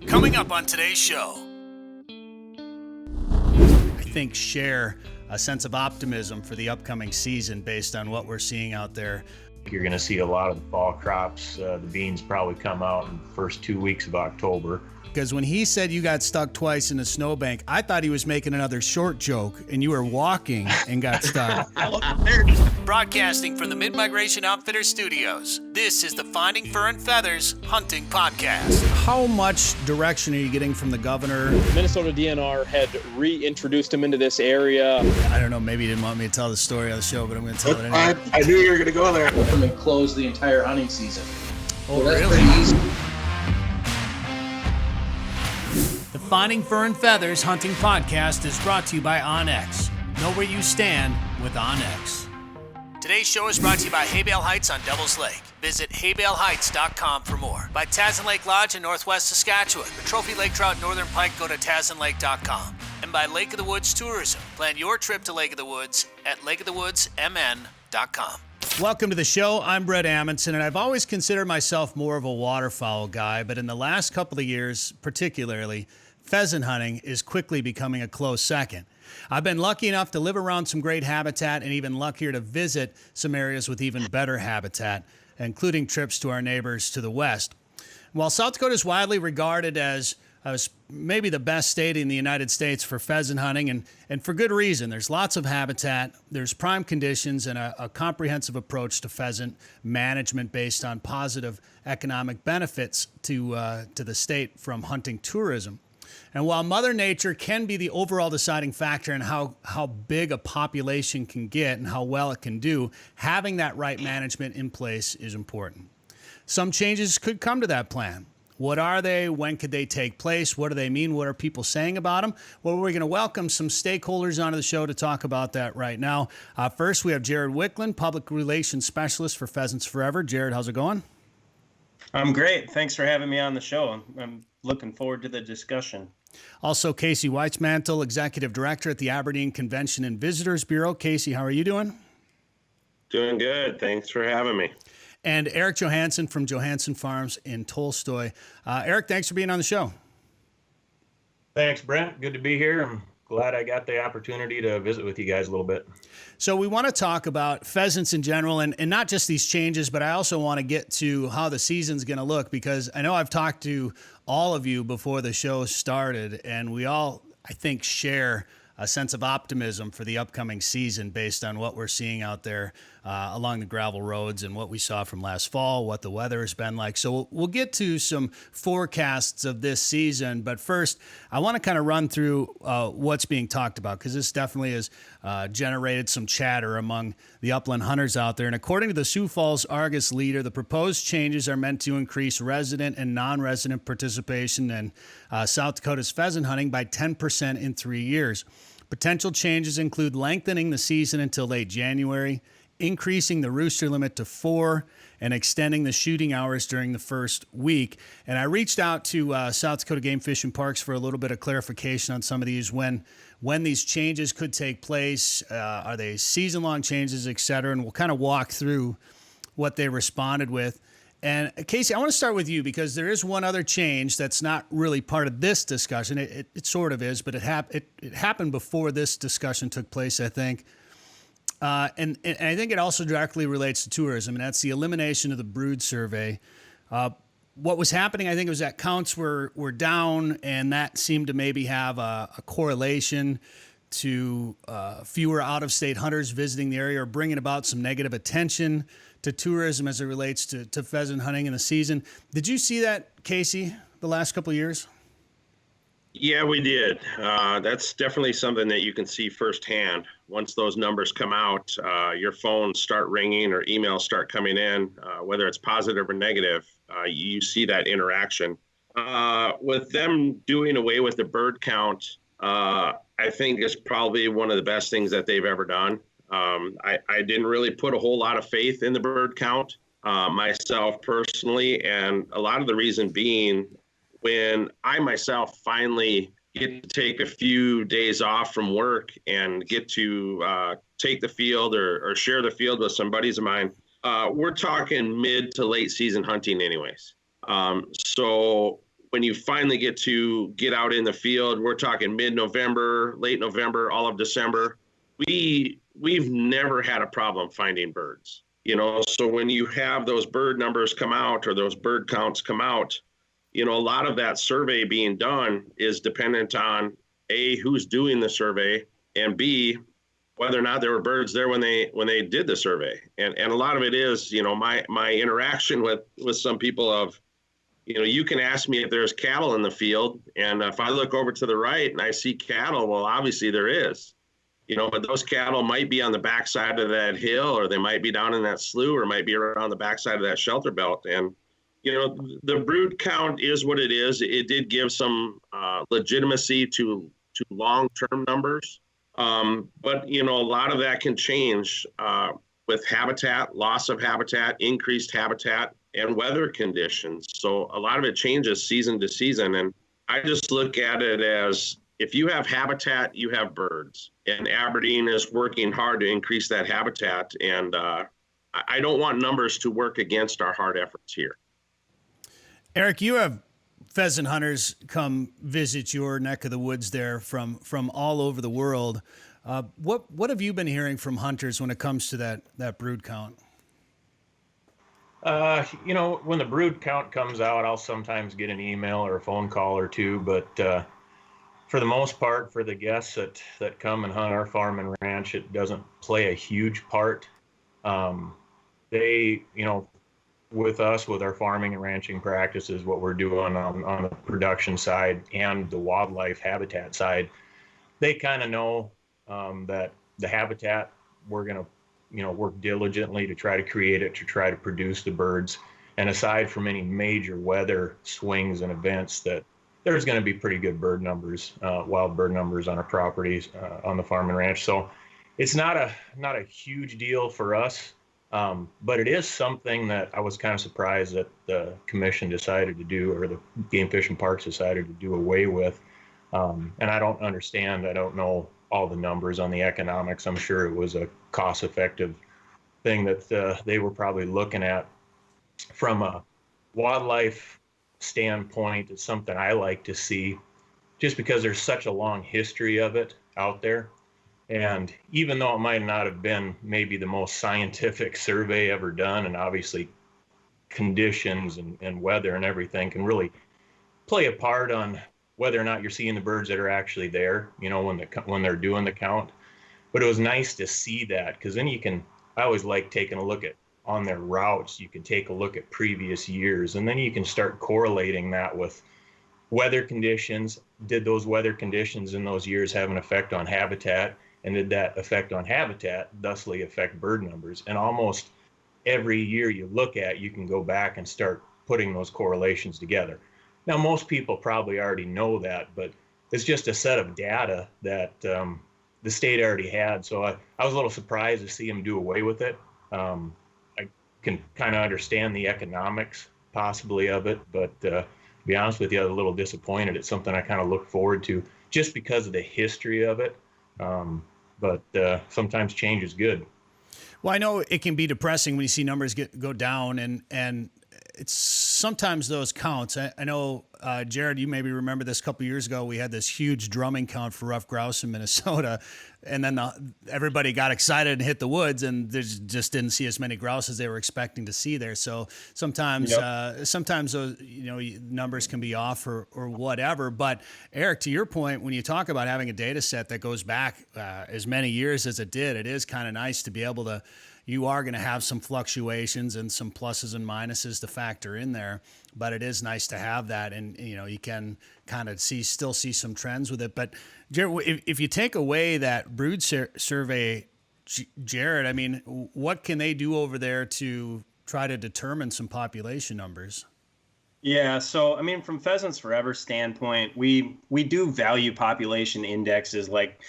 Coming up on today's show. I think share a sense of optimism for the upcoming season based on what we're seeing out there. You're going to see a lot of the fall crops. The beans probably come out in the first 2 weeks of October. Because when he said you got stuck twice in a snowbank, I thought he was making another short joke, and you were walking and got stuck. Broadcasting from the Mid-Migration Outfitters Studios, this is the Finding Fur and Feathers Hunting Podcast. How much direction are you getting from the governor? Minnesota DNR had reintroduced him into this area. I don't know, maybe he didn't want me to tell the story on the show, but I'm going to tell it anyway. I knew you were going to go there. Come and close the entire hunting season. Oh, so that's really? pretty easy. The Finding Fur and Feathers Hunting Podcast is brought to you by OnX. Know where you stand with OnX. Today's show is brought to you by Haybale Heights on Devil's Lake. Visit haybaleheights.com for more. By Tazin Lake Lodge in northwest Saskatchewan. For trophy lake trout northern pike, go to tazinlake.com. And by Lake of the Woods Tourism. Plan your trip to Lake of the Woods at lakeofthewoodsmn.com. Welcome to the show. I'm Bret Amundson, and I've always considered myself more of a waterfowl guy, but in the last couple of years, particularly, pheasant hunting is quickly becoming a close second. I've been lucky enough to live around some great habitat and even luckier to visit some areas with even better habitat, including trips to our neighbors to the west. While South Dakota is widely regarded as maybe the best state in the United States for pheasant hunting, and for good reason. There's lots of habitat, there's prime conditions, and a comprehensive approach to pheasant management based on positive economic benefits to the state from hunting tourism. And while Mother Nature can be the overall deciding factor in how big a population can get and how well it can do, having that right management in place is important. Some changes could come to that plan. What are they? When could they take place? What do they mean? What are people saying about them? Well, we're going to welcome some stakeholders onto the show to talk about that right now. First, we have Jared Wiklund, Public Relations Specialist for Pheasants Forever. Jared, how's it going? I'm great. Thanks for having me on the show. I'm looking forward to the discussion. Also, Casey Weismantel, Executive Director at the Aberdeen Convention and Visitors Bureau. Casey, how are you doing? Doing good. Thanks for having me. And Eric Johannsen from Johannsen Farms in Tolstoy. Eric, thanks for being on the show. Thanks, Brent. Good to be here. I'm glad I got the opportunity to visit with you guys a little bit. So we want to talk about pheasants in general and not just these changes, but I also want to get to how the season's going to look, because I know I've talked to all of you before the show started, and we all, I think, share a sense of optimism for the upcoming season based on what we're seeing out there along the gravel roads and what we saw from last fall, what the weather has been like. So we'll get to some forecasts of this season. But first, I want to kind of run through what's being talked about, because this definitely has generated some chatter among the upland hunters out there. And according to the Sioux Falls Argus Leader, the proposed changes are meant to increase resident and non-resident participation in South Dakota's pheasant hunting by 10% in 3 years. Potential changes include lengthening the season until late January, increasing the rooster limit to 4, and extending the shooting hours during the first week. And I reached out to South Dakota Game Fish and Parks for a little bit of clarification on some of these, when these changes could take place, are they season-long changes, et cetera, and we'll kind of walk through what they responded with. And Casey, I want to start with you, because there is one other change that's not really part of this discussion. It sort of is, but it happened before this discussion took place, I think. And I think it also directly relates to tourism, and that's the elimination of the brood survey. What was happening, I think, was that counts were down, and that seemed to maybe have a correlation to fewer out-of-state hunters visiting the area, or bringing about some negative attention to tourism as it relates to pheasant hunting in the season. Did you see that, Casey, the last couple of years? Yeah, we did. That's definitely something that you can see firsthand. Once those numbers come out, your phones start ringing or emails start coming in, whether it's positive or negative, you see that interaction. With them doing away with the bird count, I think is probably one of the best things that they've ever done. I didn't really put a whole lot of faith in the bird count myself personally, and a lot of the reason being, when I myself finally get to take a few days off from work and get to take the field or share the field with some buddies of mine, we're talking mid to late season hunting anyways. So when you finally get out in the field, we're talking mid-November, late November, all of December. We've never had a problem finding birds. So when you have those bird numbers come out or those bird counts come out, a lot of that survey being done is dependent on A, who's doing the survey, and B, whether or not there were birds there when they did the survey. And a lot of it is, my interaction with some people of, you can ask me if there's cattle in the field, and if I look over to the right and I see cattle, well, obviously there is. But those cattle might be on the backside of that hill, or they might be down in that slough, or might be around the backside of that shelter belt. And, the brood count is what it is. It did give some legitimacy to long-term numbers. But, a lot of that can change with habitat, loss of habitat, increased habitat, and weather conditions. So a lot of it changes season to season. And I just look at it as, if you have habitat, you have birds. And Aberdeen is working hard to increase that habitat. And I don't want numbers to work against our hard efforts here. Eric, you have pheasant hunters come visit your neck of the woods there from all over the world. What have you been hearing from hunters when it comes to that brood count? When the brood count comes out, I'll sometimes get an email or a phone call or two, but for the most part, for the guests that come and hunt our farm and ranch, it doesn't play a huge part. They, with us, with our farming and ranching practices, what we're doing on the production side and the wildlife habitat side, they kind of know that the habitat, we're going to, work diligently to try to create it, to try to produce the birds. And aside from any major weather swings and events, that there's going to be pretty good bird numbers, wild bird numbers on our properties, on the farm and ranch. So it's not a huge deal for us. But it is something that I was kind of surprised that the commission decided to do, or the Game Fish and Parks decided to do away with. And I don't understand. I don't know all the numbers on the economics. I'm sure it was a cost-effective thing that they were probably looking at. From a wildlife standpoint, it's something I like to see, just because there's such a long history of it out there. And even though it might not have been maybe the most scientific survey ever done, and obviously conditions and weather and everything can really play a part on whether or not you're seeing the birds that are actually there, when they're doing the count. But it was nice to see that, because then I always like taking a look at on their routes. You can take a look at previous years, and then you can start correlating that with weather conditions. Did those weather conditions in those years have an effect on habitat? And did that effect on habitat thusly affect bird numbers? And almost every year you look at, you can go back and start putting those correlations together. Now, most people probably already know that, but it's just a set of data that the state already had. So I was a little surprised to see them do away with it. I can kind of understand the economics possibly of it, but to be honest with you, I was a little disappointed. It's something I kind of look forward to just because of the history of it. But sometimes change is good. Well, I know it can be depressing when you see numbers go down, and it's sometimes those counts. I know, Jared, you maybe remember this a couple of years ago. We had this huge drumming count for ruffed grouse in Minnesota, and then everybody got excited and hit the woods, and they just didn't see as many grouse as they were expecting to see there. So sometimes, sometimes those numbers can be off or whatever. But Eric, to your point, when you talk about having a data set that goes back as many years as it did, it is kind of nice to be able to. You are going to have some fluctuations and some pluses and minuses to factor in there, but it is nice to have that, and you can kind of still see some trends with it. But Jared, if you take away that brood survey, Jared, I mean, what can they do over there to try to determine some population numbers? Yeah, so I mean, from Pheasants Forever standpoint, we do value population indexes like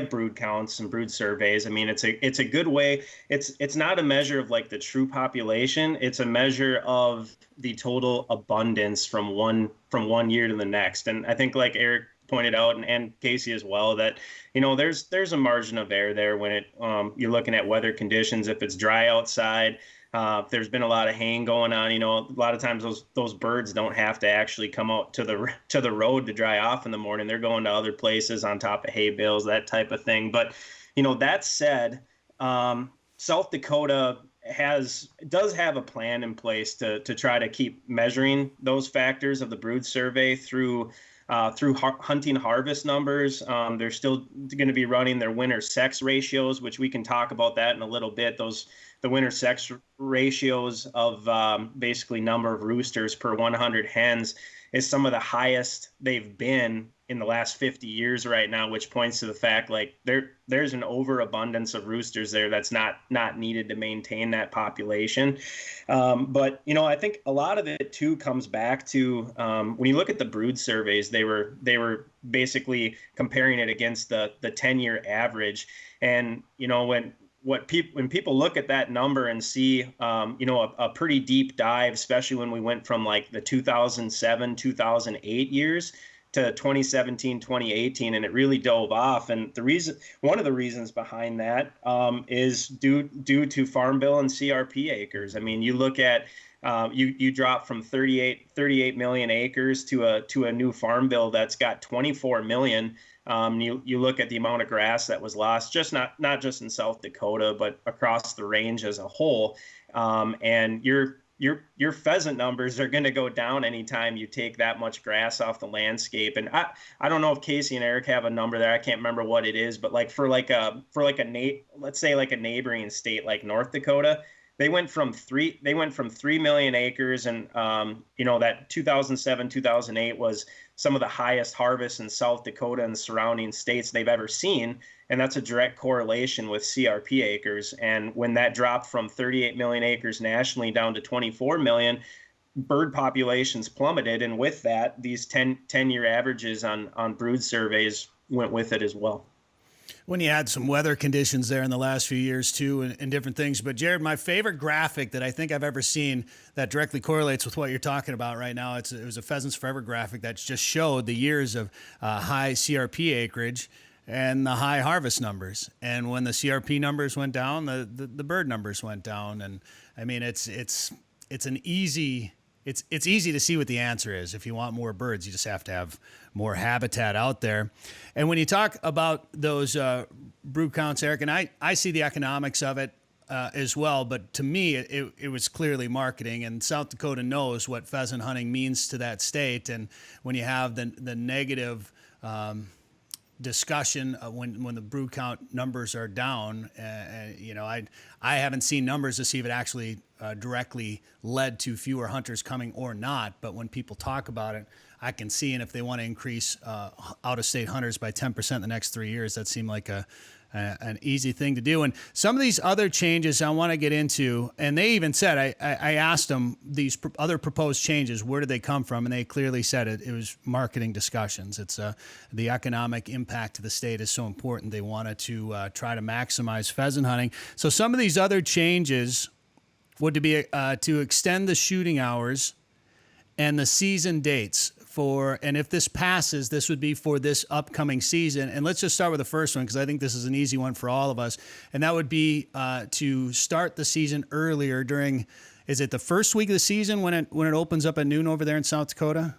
brood counts and brood surveys. I mean, it's a good way. It's not a measure of like the true population. It's a measure of the total abundance from one year to the next. And I think, like Eric pointed out, and Casey as well, that there's a margin of error there when you're looking at weather conditions. If it's dry outside, If there's been a lot of haying going on, a lot of times those birds don't have to actually come out to the road to dry off in the morning. They're going to other places on top of hay bales, that type of thing. But that said, South Dakota does have a plan in place to try to keep measuring those factors of the brood survey through hunting harvest numbers. They're still going to be running their winter sex ratios, which we can talk about that in a little bit. The winter sex ratios of basically number of roosters per 100 hens is some of the highest they've been in the last 50 years right now, which points to the fact like there's an overabundance of roosters there that's not needed to maintain that population. But I think a lot of it too comes back to when you look at the brood surveys, they were basically comparing it against the 10-year average. And when people look at that number and see a pretty deep dive, especially when we went from like the 2007 2008 years to 2017, 2018, and it really dove off. And one of the reasons behind that is due to Farm Bill and CRP acres. I mean, you look at you drop from 38 million acres to a new Farm Bill that's got 24 million. You look at the amount of grass that was lost, just not just in South Dakota, but across the range as a whole. And your pheasant numbers are going to go down anytime you take that much grass off the landscape. And I don't know if Casey and Eric have a number there. I can't remember what it is, but like let's say like a neighboring state like North Dakota, they went from 3 million acres, and that 2007 2008 was some of the highest harvests in South Dakota and the surrounding states they've ever seen. And that's a direct correlation with CRP acres. And when that dropped from 38 million acres nationally down to 24 million, bird populations plummeted. And with that, these 10-year averages on brood surveys went with it as well. When you had some weather conditions there in the last few years too, and different things. But Jared, my favorite graphic that I think I've ever seen that directly correlates with what you're talking about right now, it was a Pheasants Forever graphic that just showed the years of high CRP acreage and the high harvest numbers. And when the CRP numbers went down, the bird numbers went down. And I mean, it's easy to see what the answer is. If you want more birds, you just have to have more habitat out there. And when you talk about those brood counts, Eric, and I see the economics of it as well, but to me, it was clearly marketing, and South Dakota knows what pheasant hunting means to that state. And when you have the negative discussion when the brood count numbers are down, I haven't seen numbers to see if it actually directly led to fewer hunters coming or not. But when people talk about it, I can see, and if they want to increase out-of-state hunters by 10% in the next 3 years, that seemed like an easy thing to do. And some of these other changes I want to get into, and they even said, I asked them these other proposed changes, where did they come from? And they clearly said it was marketing discussions. It's the economic impact to the state is so important. They wanted to try to maximize pheasant hunting. So some of these other changes would be to extend the shooting hours and the season dates and if this passes, this would be for this upcoming season. And let's just start with the first one, because I think this is an easy one for all of us. And that would be to start the season earlier is it the first week of the season when it opens up at noon over there in South Dakota?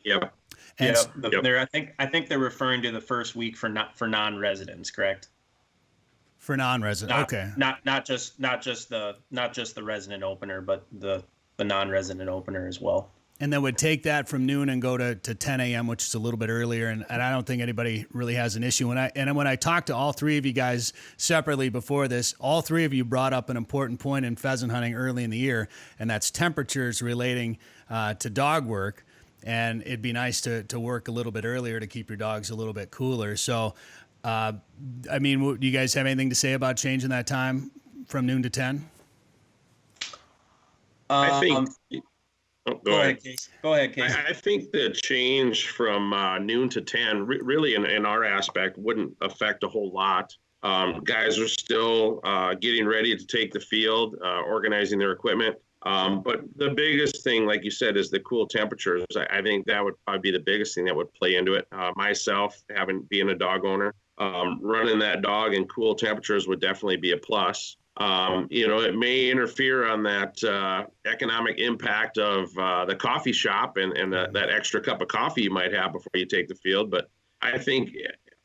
Yep. And I think they're referring to the first week for non-residents, correct? For non-resident, okay. Not just the resident opener, but the non-resident opener as well. And then would take that from noon and go to 10 a.m., which is a little bit earlier. And I don't think anybody really has an issue. When I talked to all three of you guys separately before this, all three of you brought up an important point in pheasant hunting early in the year, and that's temperatures relating to dog work. And it'd be nice to work a little bit earlier to keep your dogs a little bit cooler. So, do you guys have anything to say about changing that time from noon to 10? I think... Go ahead, Casey. I think the change from noon to 10 really in our aspect wouldn't affect a whole lot. Guys are still getting ready to take the field, organizing their equipment. But the biggest thing, like you said, is the cool temperatures. I think that would probably be the biggest thing that would play into it. Myself, being a dog owner, running that dog in cool temperatures would definitely be a plus. It may interfere on that economic impact of the coffee shop and that extra cup of coffee you might have before you take the field. But I think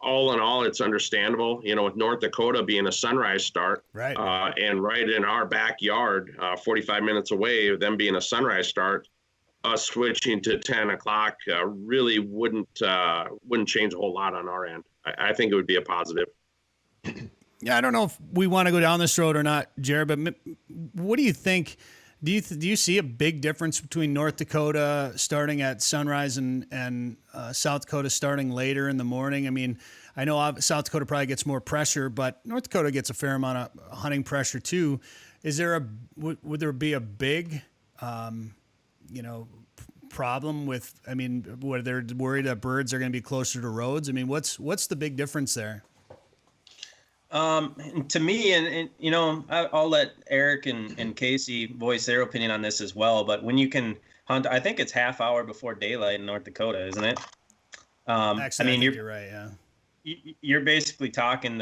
all in all, it's understandable, with North Dakota being a sunrise start, Right. And right in our backyard, 45 minutes away, them being a sunrise start, us switching to 10 o'clock really wouldn't change a whole lot on our end. I think it would be a positive. Yeah, I don't know if we want to go down this road or not, Jared, but what do you think? Do you see a big difference between North Dakota starting at sunrise and South Dakota starting later in the morning? I mean, I know South Dakota probably gets more pressure, but North Dakota gets a fair amount of hunting pressure too. Would there be a big, problem with? I mean, where they're worried that birds are going to be closer to roads? I mean, what's the big difference there? To me, and I'll let Eric and Casey voice their opinion on this as well. But when you can hunt, I think it's half hour before daylight in North Dakota, isn't it? Actually, I think you're right. Yeah, you're basically talking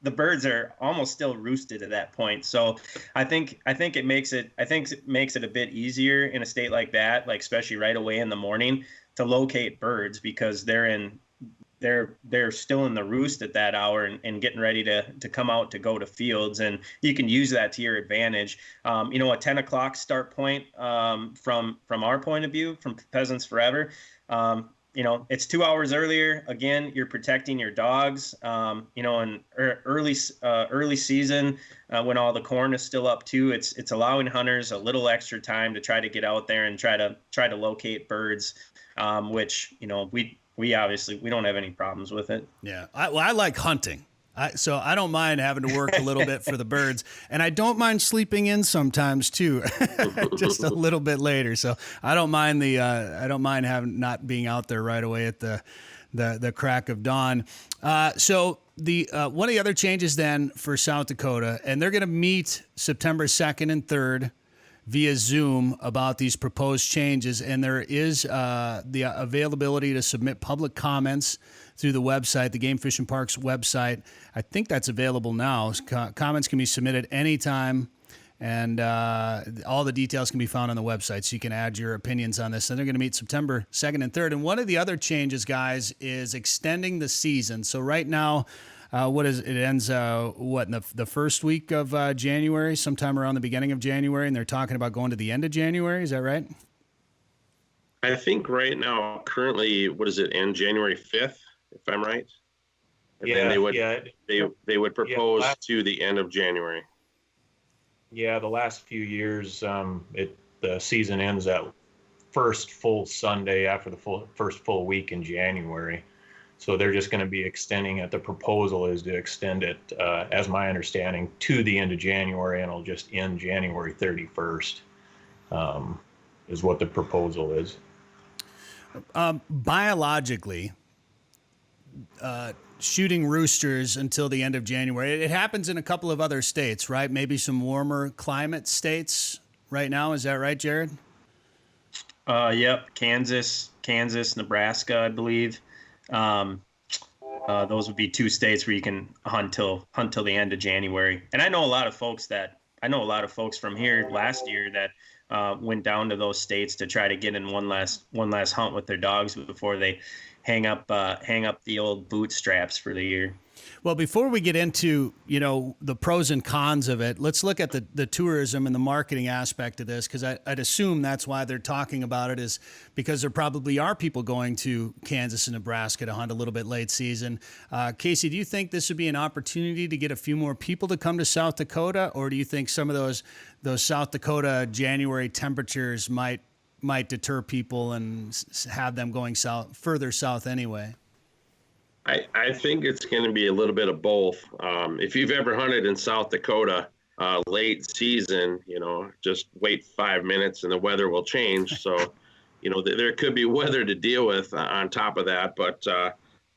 the birds are almost still roosted at that point. So I think it makes it a bit easier in a state like that, like especially right away in the morning, to locate birds because they're still in the roost at that hour and getting ready to come out to go to fields, and you can use that to your advantage. A 10 o'clock start point from our point of view, from Pheasants Forever, it's 2 hours earlier. Again, you're protecting your dogs. In early season when all the corn is still up too, it's allowing hunters a little extra time to try to get out there and try to locate birds, which we obviously don't have any problems with it. Yeah, I like hunting. So I don't mind having to work a little bit for the birds, and I don't mind sleeping in sometimes too, just a little bit later. So I don't mind having not being out there right away at the crack of dawn. So the one of the other changes then for South Dakota, and they're going to meet September 2nd and 3rd via Zoom about these proposed changes, and there is the availability to submit public comments through the website, the Game Fish and Parks website. I think that's available now. Comments can be submitted anytime, and all the details can be found on the website, so you can add your opinions on this. And they're going to meet September 2nd and 3rd. And one of the other changes, guys, is extending the season. So right now, it ends in the first week of January, sometime around the beginning of January, and they're talking about going to the end of January. Is that right? I think right now, currently, end January 5th, if I'm right? And then they would propose to the end of January. Yeah, the last few years, the season ends that first full Sunday after the first full week in January. So they're just going to be extending it. The proposal is to extend it, as my understanding, to the end of January, and it'll just end January 31st, is what the proposal is. Biologically, shooting roosters until the end of January, it happens in a couple of other states, right? Maybe some warmer climate states right now. Is that right, Jared? Yep. Kansas, Nebraska, I believe. Those would be two states where you can hunt till the end of January. And I know a lot of folks from here last year that went down to those states to try to get in one last hunt with their dogs before they hang up the old bootstraps for the year. Well, before we get into, the pros and cons of it, let's look at the tourism and the marketing aspect of this, because I'd assume that's why they're talking about it, is because there probably are people going to Kansas and Nebraska to hunt a little bit late season. Casey, do you think this would be an opportunity to get a few more people to come to South Dakota, or do you think some of those South Dakota January temperatures might deter people and have them going further south anyway? I think it's going to be a little bit of both. If you've ever hunted in South Dakota late season, just wait 5 minutes and the weather will change. So, there could be weather to deal with on top of that. But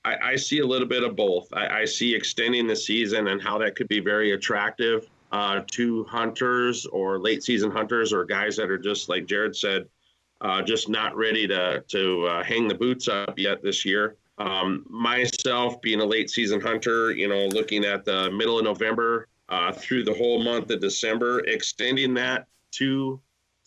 I see a little bit of both. I see extending the season and how that could be very attractive to hunters or late season hunters or guys that are just, like Jared said, just not ready to hang the boots up yet this year. Myself being a late season hunter, looking at the middle of November, through the whole month of December, extending that through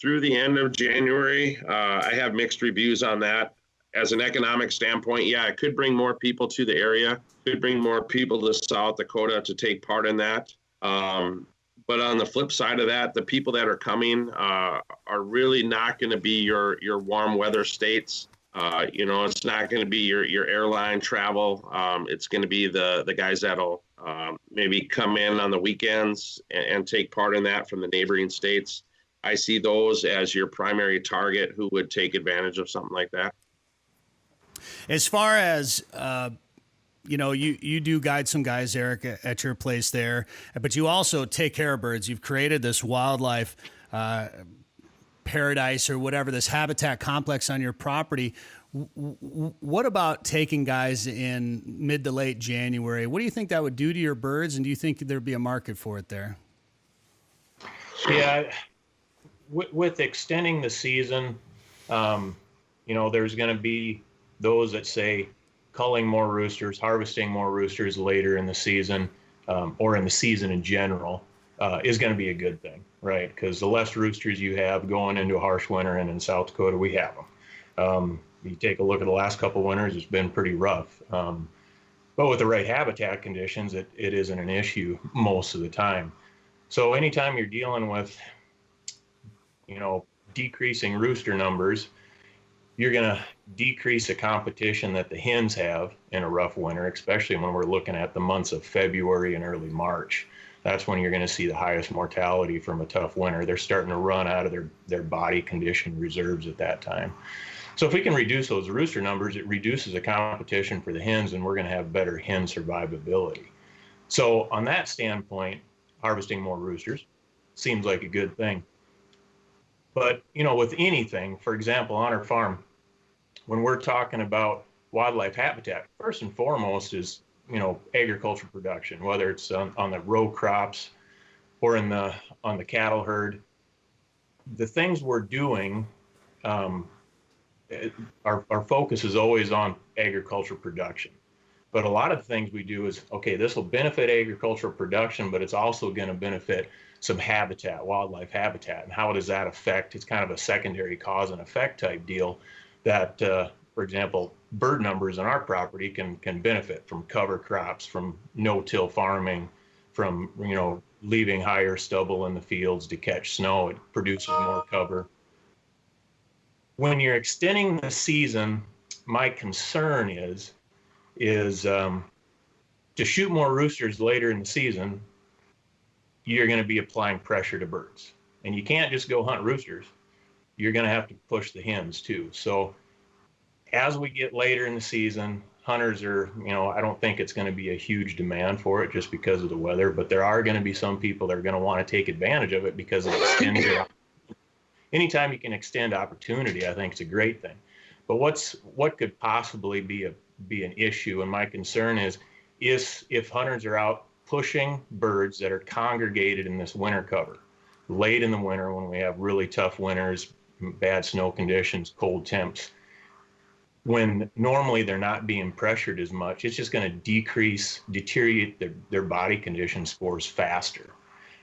the end of January. I have mixed reviews on that. As an economic standpoint, yeah, it could bring more people to the area, could bring more people to South Dakota to take part in that. But on the flip side of that, the people that are coming are really not going to be your warm weather states. It's not going to be your airline travel. It's going to be the guys that'll maybe come in on the weekends and take part in that from the neighboring states. I see those as your primary target who would take advantage of something like that. As far as, you do guide some guys, Eric, at your place there, but you also take care of birds. You've created this wildlife paradise or whatever, this habitat complex on your property. What about taking guys in mid to late January? What do you think that would do to your birds, and do you think there'd be a market for it there? Yeah, with extending the season, there's going to be those that say culling more roosters, harvesting more roosters later in the season, or in the season in general, is going to be a good thing, right? Because the less roosters you have going into a harsh winter, and in South Dakota we have them. You take a look at the last couple winters, it's been pretty rough. But with the right habitat conditions, it isn't an issue most of the time. So anytime you're dealing with, decreasing rooster numbers, you're going to decrease the competition that the hens have in a rough winter, especially when we're looking at the months of February and early March. That's when you're going to see the highest mortality from a tough winter. They're starting to run out of their body condition reserves at that time. So if we can reduce those rooster numbers, it reduces the competition for the hens, and we're going to have better hen survivability. So on that standpoint, harvesting more roosters seems like a good thing. But, with anything, for example, on our farm, when we're talking about wildlife habitat, first and foremost is, agriculture production, whether it's on the row crops or on the cattle herd. The things we're doing, our focus is always on agriculture production. But a lot of the things we do is, okay, this will benefit agricultural production, but it's also going to benefit some habitat, wildlife habitat. And how does that affect? It's kind of a secondary cause and effect type deal that, for example, bird numbers on our property can benefit from cover crops, from no-till farming, from, leaving higher stubble in the fields to catch snow. It produces more cover. When you're extending the season, my concern is to shoot more roosters later in the season, you're going to be applying pressure to birds. And you can't just go hunt roosters. You're going to have to push the hens too. So as we get later in the season, hunters are, I don't think it's going to be a huge demand for it just because of the weather, but there are going to be some people that are going to want to take advantage of it because it extends it. Anytime you can extend opportunity, I think it's a great thing. But what could possibly be an issue, and my concern is if hunters are out pushing birds that are congregated in this winter cover late in the winter when we have really tough winters, bad snow conditions, cold temps, when normally they're not being pressured as much, it's just going to deteriorate their body condition scores faster.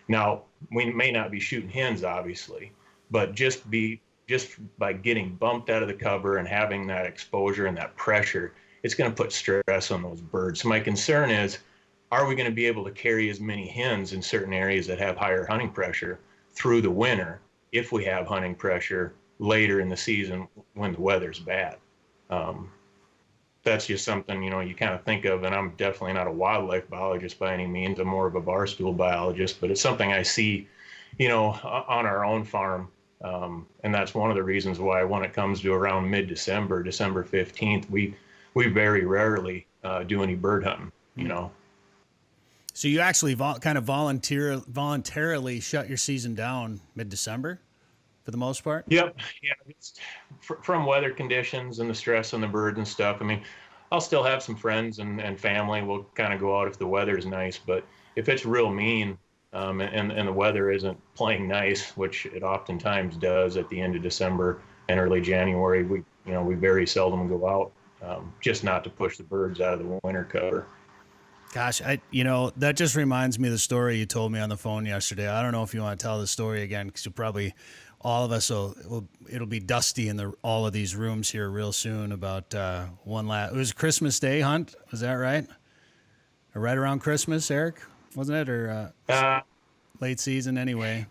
Now, we may not be shooting hens, obviously, but just by getting bumped out of the cover and having that exposure and that pressure, it's going to put stress on those birds. So my concern is, are we going to be able to carry as many hens in certain areas that have higher hunting pressure through the winter if we have hunting pressure later in the season when the weather's bad? That's just something, you kind of think of, and I'm definitely not a wildlife biologist by any means. I'm more of a barstool biologist, but it's something I see, on our own farm. And that's one of the reasons why when it comes to around mid-December, December 15th, we very rarely do any bird hunting, So you actually kind of voluntarily shut your season down mid-December for the most part? Yep. Yeah. It's from weather conditions and the stress on the birds and stuff. I mean, I'll still have some friends and family. We'll kind of go out if the weather's nice, but if it's real mean, and the weather isn't playing nice, which it oftentimes does at the end of December and early January, we very seldom go out, just not to push the birds out of the winter cover. Gosh, that just reminds me of the story you told me on the phone yesterday. I don't know if you want to tell the story again, because you'll probably, all of us it'll be dusty in all of these rooms here real soon about it was Christmas Day hunt. Was that right? Or right around Christmas, Eric? Wasn't it? Or late season anyway?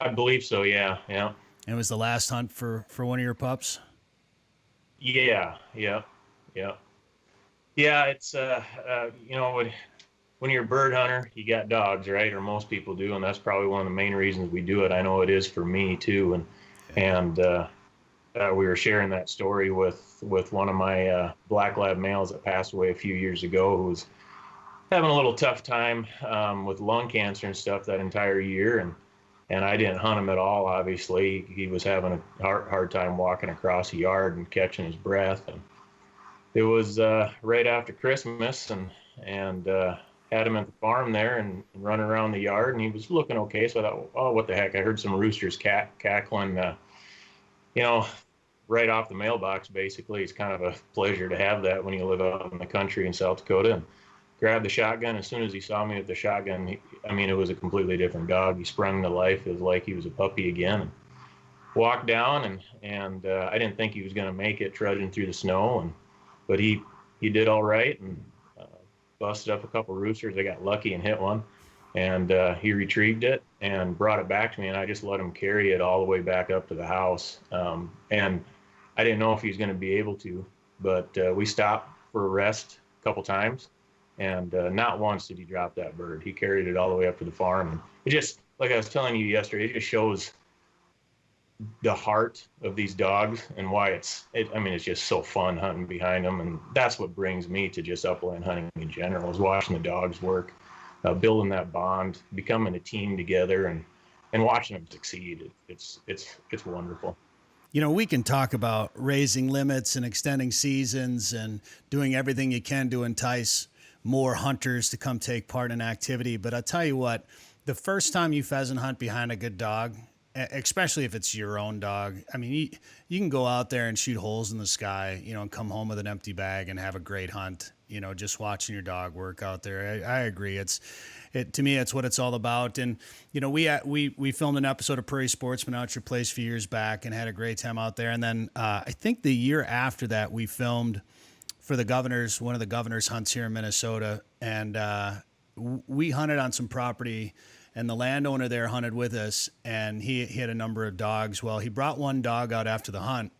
I believe so. Yeah. Yeah. And it was the last hunt for one of your pups? Yeah. Yeah. Yeah. Yeah, it's when you're a bird hunter, you got dogs, right? Or most people do, and that's probably one of the main reasons we do it. I know it is for me too, and we were sharing that story with one of my black lab males that passed away a few years ago, who was having a little tough time with lung cancer and stuff that entire year, and I didn't hunt him at all. Obviously, he was having a hard time walking across a yard and catching his breath, and it was right after Christmas, and had him at the farm there and running around the yard, and he was looking okay. So I thought, oh, what the heck? I heard some roosters cackling, right off the mailbox. Basically, it's kind of a pleasure to have that when you live out in the country in South Dakota. And grabbed the shotgun. As soon as he saw me with the shotgun, it was a completely different dog. He sprung to life. It was like he was a puppy again. And walked down, and I didn't think he was going to make it trudging through the snow, but he did all right, and busted up a couple roosters. I got lucky and hit one, and he retrieved it and brought it back to me, and I just let him carry it all the way back up to the house. And I didn't know if he was going to be able to, but we stopped for a rest a couple times, and not once did he drop that bird. He carried it all the way up to the farm, and it just, like I was telling you yesterday, it just shows the heart of these dogs and why it's just so fun hunting behind them. And that's what brings me to just upland hunting in general, is watching the dogs work, building that bond, becoming a team together, and watching them succeed. It's wonderful. We can talk about raising limits and extending seasons and doing everything you can to entice more hunters to come take part in activity. But I'll tell you what, the first time you pheasant hunt behind a good dog, especially if it's your own dog, you can go out there and shoot holes in the sky, and come home with an empty bag and have a great hunt, just watching your dog work out there. I agree. To me, it's what it's all about. And, we filmed an episode of Prairie Sportsman out at your place a few years back and had a great time out there. And then I think the year after that, we filmed for one of the governor's hunts here in Minnesota. And we hunted on some property, and the landowner there hunted with us, and he had a number of dogs. Well, he brought one dog out after the hunt.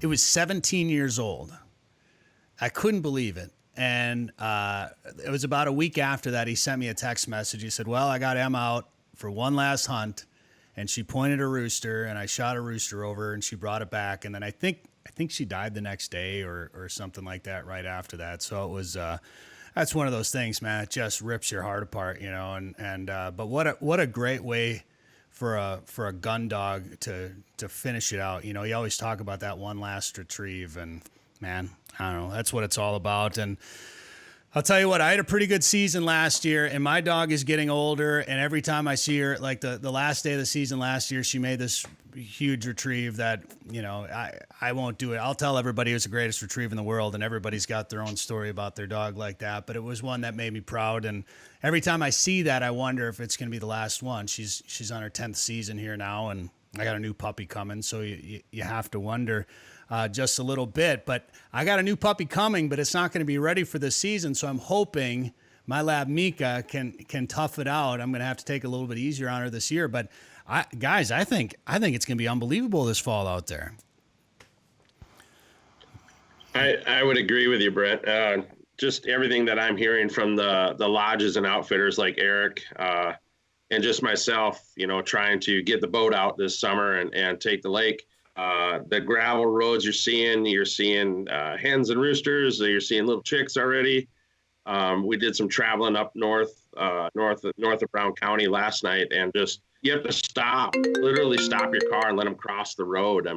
It was 17 years old. I couldn't believe it. And it was about a week after that, he sent me a text message. He said, well, I got Em out for one last hunt, and she pointed a rooster, and I shot a rooster over, and she brought it back. And then I think she died the next day or something like that right after that. So it was that's one of those things, man. It just rips your heart apart, but what a great way for a gun dog to finish it out. You always talk about that one last retrieve, and man, I don't know. That's what it's all about. And I'll tell you what, I had a pretty good season last year, and my dog is getting older, and every time I see her, like the last day of the season last year, she made this huge retrieve that, I won't do it. I'll tell everybody it was the greatest retrieve in the world, and everybody's got their own story about their dog like that, but it was one that made me proud. And every time I see that, I wonder if it's going to be the last one. She's on her 10th season here now, and I got a new puppy coming, so you have to wonder just a little bit. But I got a new puppy coming, but it's not going to be ready for this season, so I'm hoping my lab Mika can tough it out. I'm going to have to take a little bit easier on her this year, but I think it's going to be unbelievable this fall out there. I would agree with you, Brett. Just everything that I'm hearing from the lodges and outfitters like Eric and just myself, trying to get the boat out this summer and take the lake. The gravel roads you're seeing hens and roosters. You're seeing little chicks already. We did some traveling up north of Brown County last night, and just you have to literally stop your car and let them cross the road.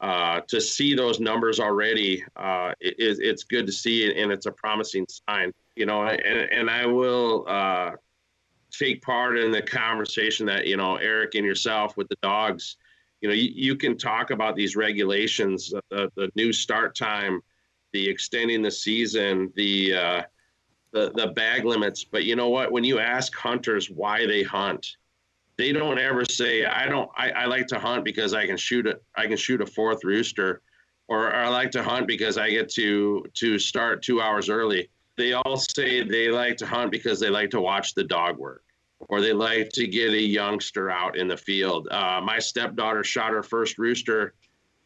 To see those numbers already, it's good to see it, and it's a promising sign. And I will take part in the conversation that Eric and yourself with the dogs. You can talk about these regulations, the new start time, the extending the season, the bag limits. But you know what? When you ask hunters why they hunt, they don't ever say, I like to hunt because I can shoot a fourth rooster, or I like to hunt because I get to start 2 hours early. They all say they like to hunt because they like to watch the dog work, or they like to get a youngster out in the field. My stepdaughter shot her first rooster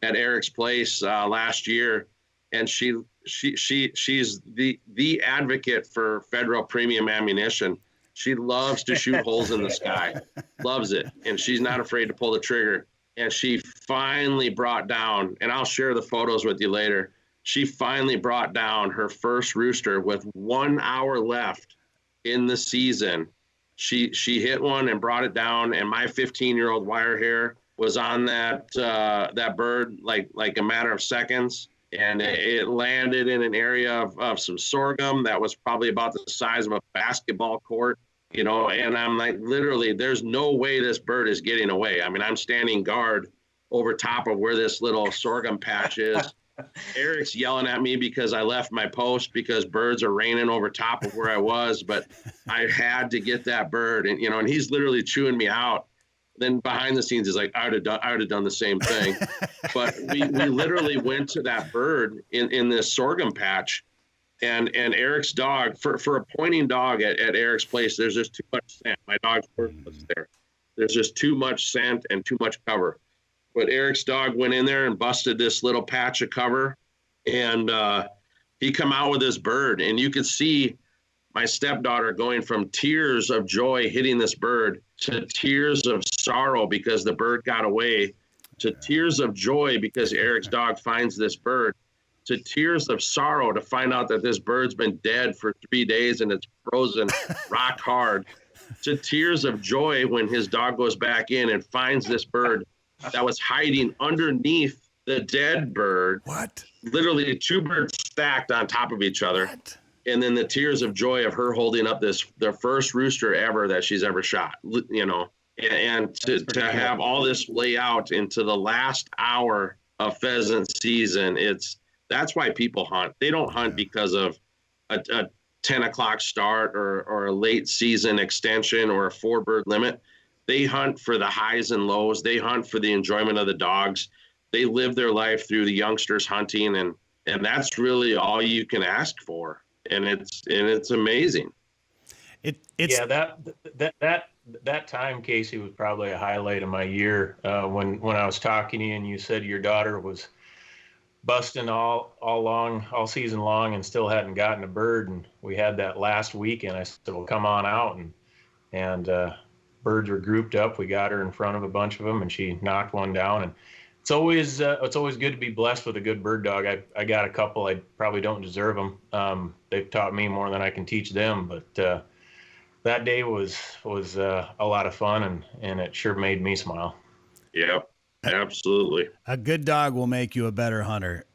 at Eric's place last year, and she's the advocate for federal premium ammunition. She loves to shoot holes in the sky, loves it, and she's not afraid to pull the trigger. And she finally brought down, and I'll share the photos with you later. She finally brought down her first rooster with 1 hour left in the season. She hit one and brought it down, and my 15-year-old wire hair was on that bird like a matter of seconds, and it landed in an area of some sorghum that was probably about the size of a basketball court, you know. And I'm like, literally, there's no way this bird is getting away. I mean, I'm standing guard over top of where this little sorghum patch is. Eric's yelling at me because I left my post because birds are raining over top of where I was, but I had to get that bird, and and he's literally chewing me out. Then behind the scenes, he's like, I would have done the same thing. But we literally went to that bird in this sorghum patch, and Eric's dog, for a pointing dog at Eric's place, there's just too much scent. My dog's bird was there. There's just too much scent and too much cover. But Eric's dog went in there and busted this little patch of cover, and he come out with his bird, and you could see my stepdaughter going from tears of joy hitting this bird to tears of sorrow because the bird got away, to tears of joy because Eric's dog finds this bird, to tears of sorrow to find out that this bird's been dead for 3 days and it's frozen rock hard, to tears of joy when his dog goes back in and finds this bird that was hiding underneath the dead bird. What? Literally 2 birds stacked on top of each other. What? And then the tears of joy of her holding up the first rooster ever that she's ever shot, and to have all this lay out into the last hour of pheasant season. That's why people hunt. They don't hunt because of a 10 o'clock start or a late season extension or a 4-bird limit. They hunt for the highs and lows. They hunt for the enjoyment of the dogs. They live their life through the youngsters hunting, and that's really all you can ask for. And it's amazing. Yeah, that time, Casey, was probably a highlight of my year. When I was talking to you and you said your daughter was busting all season long and still hadn't gotten a bird, and we had that last weekend. I said, well, come on out, and birds were grouped up. We got her in front of a bunch of them, and she knocked one down. And it's always good to be blessed with a good bird dog. I got a couple. I probably don't deserve them. They've taught me more than I can teach them. But that day was a lot of fun, and it sure made me smile. Yep. Absolutely. A good dog will make you a better hunter,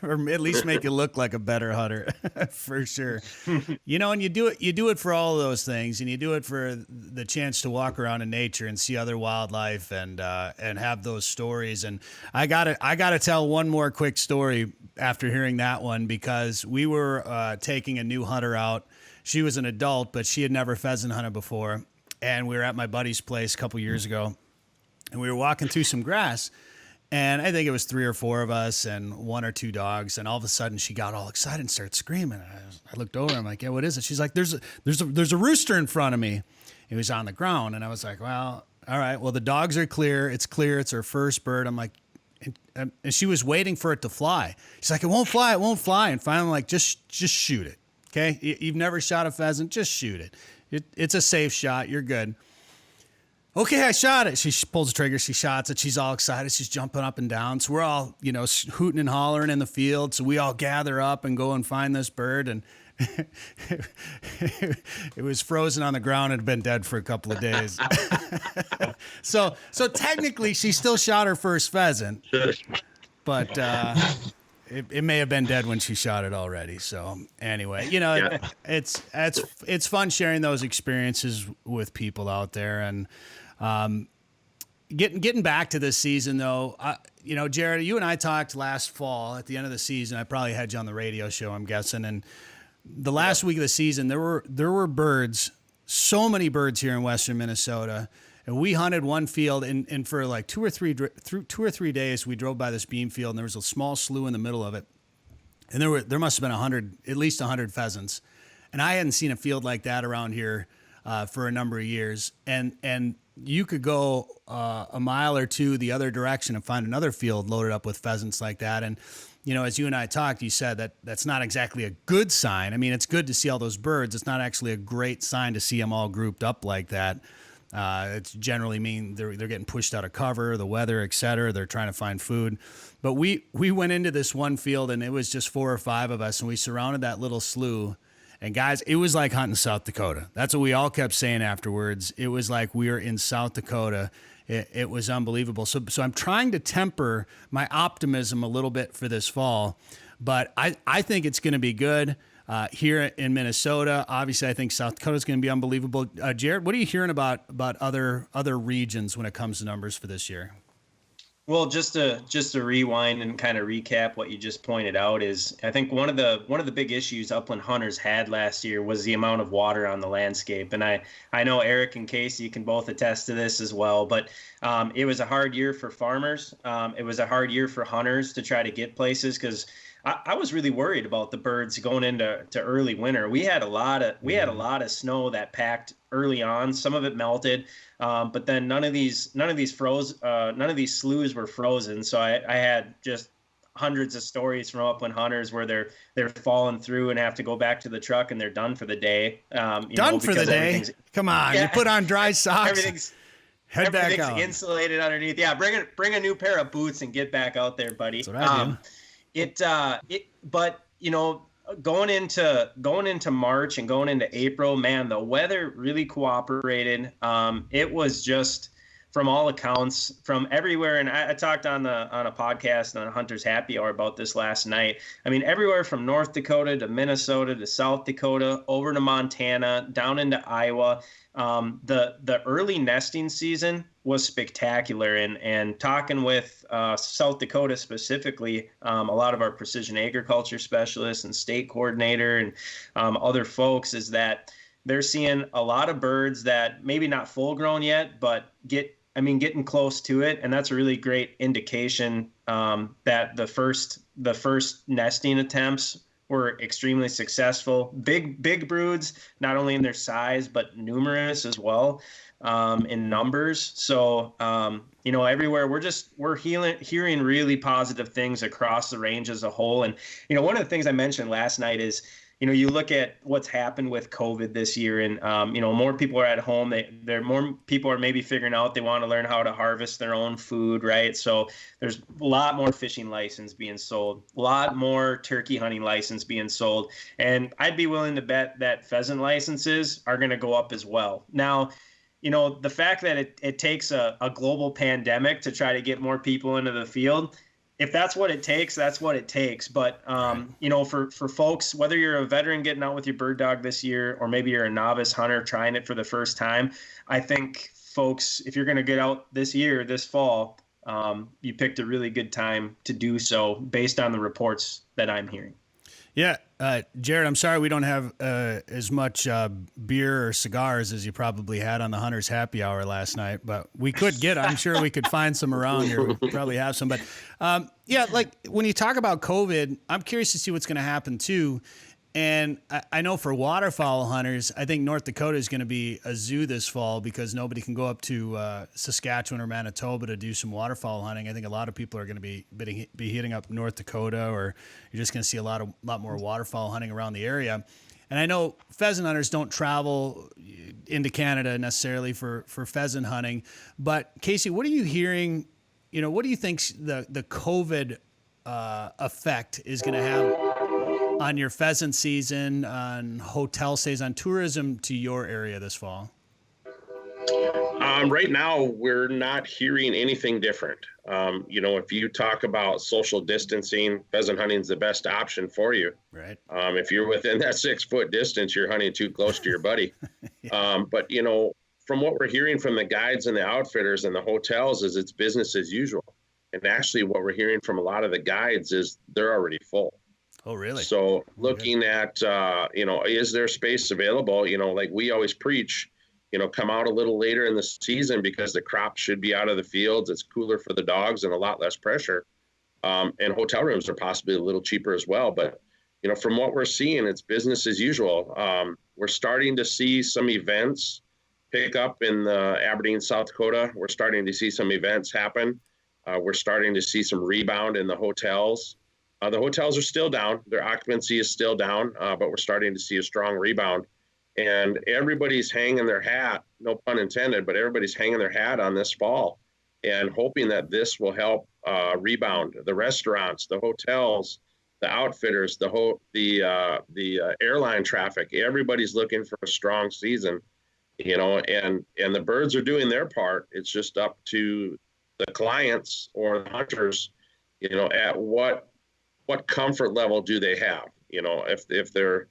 or at least make you look like a better hunter, for sure. And you do it for all of those things, and you do it for the chance to walk around in nature and see other wildlife and have those stories. And I gotta tell one more quick story after hearing that one, because we were taking a new hunter out. She was an adult, but she had never pheasant hunted before, and we were at my buddy's place a couple years ago. And we were walking through some grass, and I think it was 3 or 4 of us and 1 or 2 dogs. And all of a sudden, she got all excited and started screaming. I looked over. I'm like, "Yeah, what is it?" She's like, "There's a rooster in front of me." It was on the ground, and I was like, "Well, all right. Well, the dogs are clear. It's clear. It's her first bird." I'm like, and she was waiting for it to fly. She's like, "It won't fly. It won't fly." And finally, I'm like, just shoot it. Okay, you've never shot a pheasant. Just shoot it. It's a safe shot. You're good. Okay, I shot it. She pulls the trigger. She shots it. She's all excited. She's jumping up and down. So we're all, hooting and hollering in the field. So we all gather up and go and find this bird. And it was frozen on the ground and had been dead for a couple of days. So technically, she still shot her first pheasant, but it may have been dead when she shot it already. So anyway, it's fun sharing those experiences with people out there. And Getting back to this season, though, Jared, you and I talked last fall at the end of the season. I probably had you on the radio show, I'm guessing. And the last week of the season, there were birds, so many birds here in western Minnesota. And we hunted one field, and for like 2 or 3 days, we drove by this bean field, and there was a small slough in the middle of it. And there must have been at least 100 pheasants. And I hadn't seen a field like that around here for a number of years. And you could go a mile or two the other direction and find another field loaded up with pheasants like that. And, as you and I talked, you said that that's not exactly a good sign. I mean, it's good to see all those birds. It's not actually a great sign to see them all grouped up like that. It's generally mean they're getting pushed out of cover, the weather, et cetera. They're trying to find food. But we went into this one field, and it was just 4 or 5 of us, and we surrounded that little slough. And guys, it was like hunting South Dakota. That's what we all kept saying afterwards. It was like we were in South Dakota. It was unbelievable. So I'm trying to temper my optimism a little bit for this fall, but I think it's going to be good here in Minnesota. Obviously, I think South Dakota is going to be unbelievable. Jared, what are you hearing about other regions when it comes to numbers for this year? Well, just to rewind and kind of recap what you just pointed out is, I think one of the big issues upland hunters had last year was the amount of water on the landscape. And I know Eric and Casey can both attest to this as well, but it was a hard year for farmers. It was a hard year for hunters to try to get places, because I was really worried about the birds going into early winter. We had a lot of snow that packed early on. Some of it melted, but then none of these sloughs were frozen. So I had just hundreds of stories from upland hunters where they're falling through and have to go back to the truck and they're done for the day. Done for the day? Come on, yeah. You put on dry socks. Everything's insulated underneath. Yeah, bring a new pair of boots and get back out there, buddy. That's what I do. But going into March and going into April, man, the weather really cooperated. It was just, from all accounts, from everywhere. And I talked on a podcast on Hunter's Happy Hour about this last night. I mean, everywhere from North Dakota to Minnesota to South Dakota, over to Montana, down into Iowa. The early nesting season was spectacular, and talking with South Dakota specifically, a lot of our precision agriculture specialists and state coordinator and other folks, is that they're seeing a lot of birds that maybe not full grown yet, but getting close to it, and that's a really great indication that the first nesting attempts were extremely successful. Big broods, not only in their size, but numerous as well in numbers. So, everywhere we're hearing really positive things across the range as a whole. And, one of the things I mentioned last night is, you look at what's happened with COVID this year, and, more people are at home. More people are maybe figuring out they want to learn how to harvest their own food, right? So there's a lot more fishing license being sold, a lot more turkey hunting license being sold. And I'd be willing to bet that pheasant licenses are going to go up as well. Now, the fact that it takes a global pandemic to try to get more people into the field, if that's what it takes, that's what it takes. But, for folks, whether you're a veteran getting out with your bird dog this year, or maybe you're a novice hunter trying it for the first time, I think, folks, if you're going to get out this fall, you picked a really good time to do so based on the reports that I'm hearing. Yeah. Jared, I'm sorry we don't have as much beer or cigars as you probably had on the Hunter's Happy Hour last night, but we could I'm sure we could find some around here. We probably have some. But, like when you talk about COVID, I'm curious to see what's going to happen too. And I know for waterfowl hunters, I think North Dakota is going to be a zoo this fall because nobody can go up to Saskatchewan or Manitoba to do some waterfowl hunting. I think a lot of people are going to be hitting up North Dakota, or you're just going to see a lot more waterfowl hunting around the area. And I know pheasant hunters don't travel into Canada necessarily for pheasant hunting. But Casey, what are you hearing? What do you think the COVID effect is going to have on your pheasant season, on hotel stays, on tourism to your area this fall? Right now, we're not hearing anything different. If you talk about social distancing, pheasant hunting is the best option for you. Right. If you're within that 6 foot distance, you're hunting too close to your buddy. Yeah. But, from what we're hearing from the guides and the outfitters and the hotels is it's business as usual. And actually what we're hearing from a lot of the guides is they're already full. Oh, really? So looking at, is there space available? Like we always preach, come out a little later in the season because the crop should be out of the fields. It's cooler for the dogs and a lot less pressure. And hotel rooms are possibly a little cheaper as well. But, from what we're seeing, it's business as usual. We're starting to see some events pick up in Aberdeen, South Dakota. We're starting to see some events happen. We're starting to see some rebound in the hotels. The hotels are still down. Their occupancy is still down, but we're starting to see a strong rebound. And everybody's hanging their hat, no pun intended, but everybody's hanging their hat on this fall and hoping that this will help rebound. The restaurants, the hotels, the outfitters, the airline traffic, everybody's looking for a strong season, and the birds are doing their part. It's just up to the clients or the hunters, at what comfort level do they have? If they're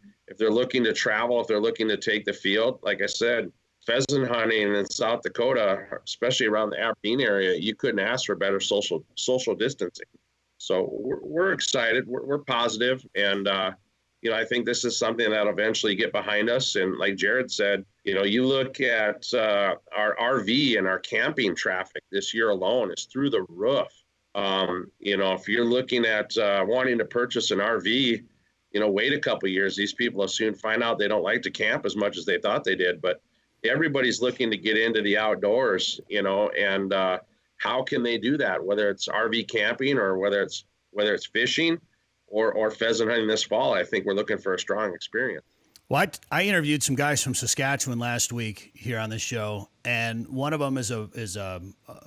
looking to travel, if they're looking to take the field, like I said, pheasant hunting in South Dakota, especially around the Aberdeen area, you couldn't ask for better social distancing. So we're excited, we're positive, and I think this is something that'll eventually get behind us. And like Jared said, you look at our RV and our camping traffic this year alone is through the roof. If you're looking at wanting to purchase an RV, wait a couple of years. These people will soon find out they don't like to camp as much as they thought they did. But everybody's looking to get into the outdoors, and how can they do that? Whether it's RV camping or whether it's fishing or pheasant hunting this fall, I think we're looking for a strong experience. Well, I interviewed some guys from Saskatchewan last week here on this show, and one of them is a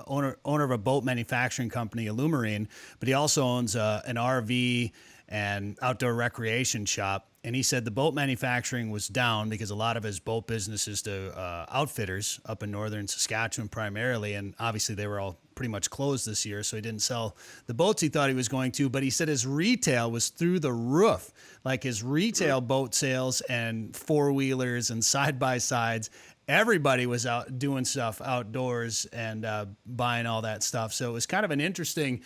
owner of a boat manufacturing company, Illumarine, but he also owns an RV and outdoor recreation shop. And he said the boat manufacturing was down because a lot of his boat business is to outfitters up in northern Saskatchewan primarily, and obviously they were all pretty much closed this year, so he didn't sell the boats he thought he was going to. But he said his retail was through the roof, like his retail boat sales and four-wheelers and side-by-sides. Everybody was out doing stuff outdoors and buying all that stuff. So it was kind of an interesting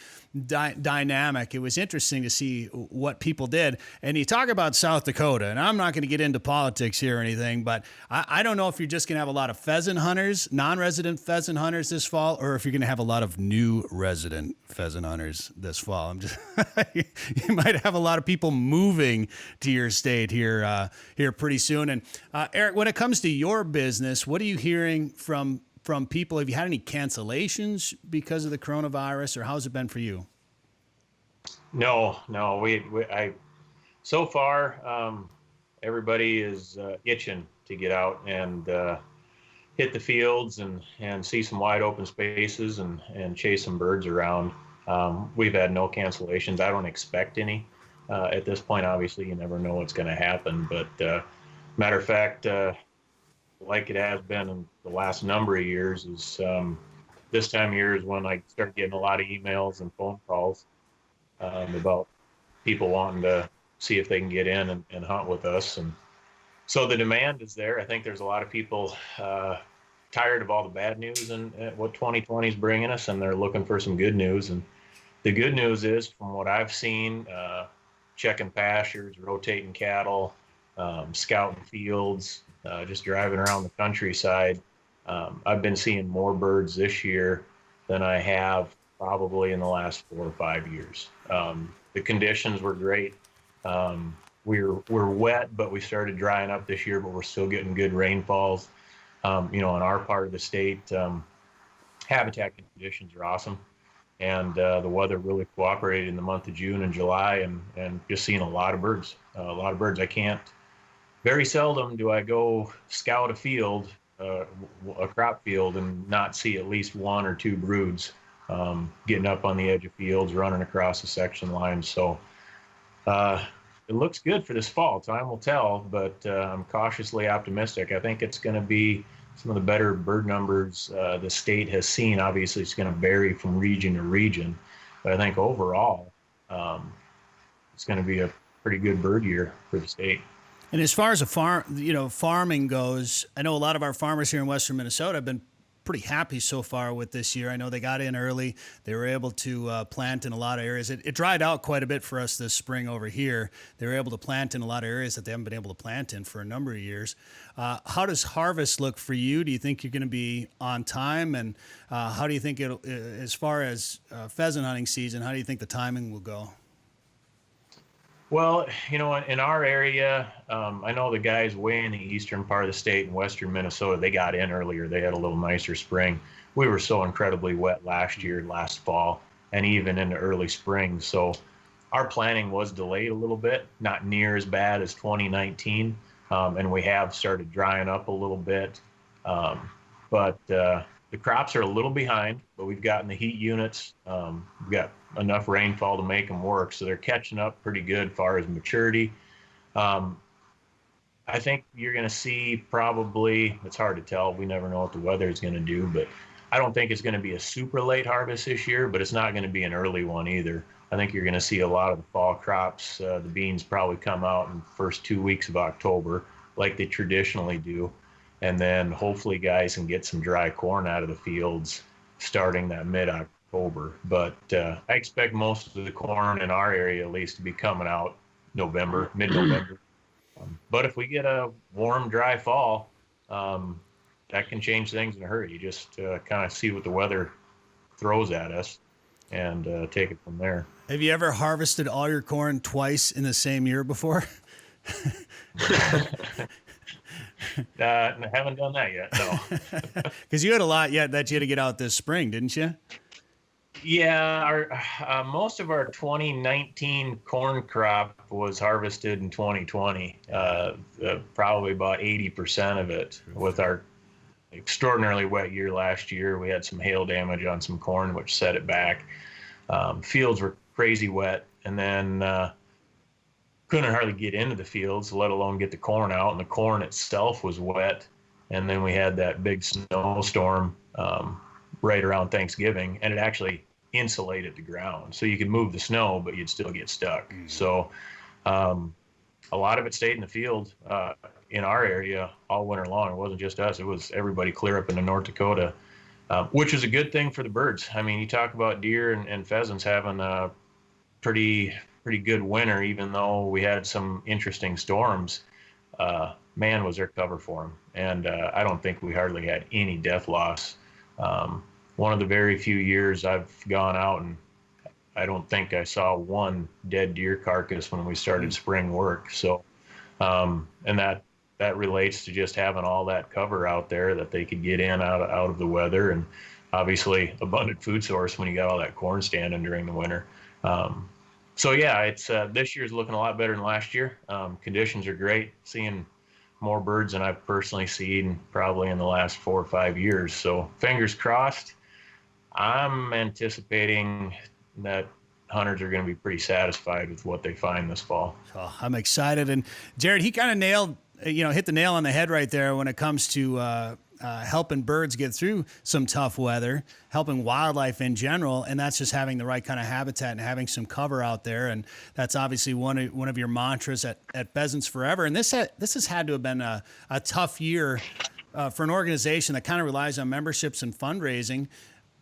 dynamic. It was interesting to see what people did. And you talk about South Dakota, and I'm not going to get into politics here or anything, but I don't know if you're just going to have a lot of pheasant hunters, non-resident pheasant hunters this fall, or if you're going to have a lot of new resident pheasant hunters this fall. You might have a lot of people moving to your state here pretty soon. And Eric, when it comes to your business, what are you hearing from people? Have you had any cancellations because of the coronavirus, or how's it been for you? No, so far, everybody is itching to get out and hit the fields and see some wide open spaces and chase some birds around. We've had no cancellations. I don't expect any at this point. Obviously, you never know what's going to happen, but matter of fact, like it has been in the last number of years, is this time of year is when I start getting a lot of emails and phone calls about people wanting to see if they can get in and hunt with us. And so the demand is there. I think there's a lot of people tired of all the bad news and what 2020 is bringing us, and they're looking for some good news. And the good news is, from what I've seen, checking pastures, rotating cattle, scouting fields, just driving around the countryside, I've been seeing more birds this year than I have probably in the last 4 or 5 years. The conditions were great. We're wet, but we started drying up this year, but we're still getting good rainfalls. In our part of the state, habitat conditions are awesome. And the weather really cooperated in the month of June and July, and just seeing a lot of birds. Very seldom do I go scout a field, a crop field, and not see at least one or two broods getting up on the edge of fields, running across the section lines. So it looks good for this fall. Time will tell, but I'm cautiously optimistic. I think it's going to be some of the better bird numbers the state has seen. Obviously, it's going to vary from region to region, but I think overall it's going to be a pretty good bird year for the state. And as far as farming goes, I know a lot of our farmers here in Western Minnesota have been pretty happy so far with this year. I know they got in early. They were able to plant in a lot of areas. It dried out quite a bit for us this spring over here. They were able to plant in a lot of areas that they haven't been able to plant in for a number of years. How does harvest look for you? Do you think you're going to be on time? And how do you think as far as pheasant hunting season, how do you think the timing will go? Well, in our area, I know the guys way in the eastern part of the state in western Minnesota, they got in earlier. They had a little nicer spring. We were so incredibly wet last fall, and even into early spring. So our planning was delayed a little bit, not near as bad as 2019. And we have started drying up a little bit. But the crops are a little behind, but we've gotten the heat units. We've got enough rainfall to make them work. So they're catching up pretty good as far as maturity. I think you're going to see probably, it's hard to tell. We never know what the weather is going to do, but I don't think it's going to be a super late harvest this year, but it's not going to be an early one either. I think you're going to see a lot of the fall crops. The beans probably come out in the first 2 weeks of October, like they traditionally do. And then hopefully guys can get some dry corn out of the fields starting that mid-October. But I expect most of the corn in our area, at least, to be coming out mid-November. But if we get a warm, dry fall, that can change things in a hurry. You just kind of see what the weather throws at us and take it from there. Have you ever harvested all your corn twice in the same year before? I haven't done that yet, no. Because you had a lot yet that you had to get out this spring, didn't you? Yeah, our most of our 2019 corn crop was harvested in 2020. Probably about 80% of it. With our extraordinarily wet year last year, we had some hail damage on some corn, which set it back. Fields were crazy wet, and then couldn't hardly get into the fields, let alone get the corn out. And the corn itself was wet. And then we had that big snowstorm right around Thanksgiving, and it actually insulated the ground. So you could move the snow, but you'd still get stuck. Mm-hmm. So a lot of it stayed in the field in our area all winter long. It wasn't just us. It was everybody clear up into North Dakota, which is a good thing for the birds. I mean, you talk about deer and pheasants having a pretty good winter, even though we had some interesting storms. Man, was there cover for them. And I don't think we hardly had any death loss. One of the very few years I've gone out, and I don't think I saw one dead deer carcass when we started spring work. So, and that relates to just having all that cover out there that they could get in out of the weather, and obviously abundant food source when you got all that corn standing during the winter. So yeah, it's this year's looking a lot better than last year. Conditions are great. Seeing more birds than I've personally seen probably in the last 4 or 5 years. So fingers crossed. I'm anticipating that hunters are going to be pretty satisfied with what they find this fall. Oh, I'm excited. And Jared, he kind of hit the nail on the head right there when it comes to helping birds get through some tough weather, helping wildlife in general, and that's just having the right kind of habitat and having some cover out there. And that's obviously one of your mantras at Pheasants Forever. And this has had to have been a tough year for an organization that kind of relies on memberships and fundraising.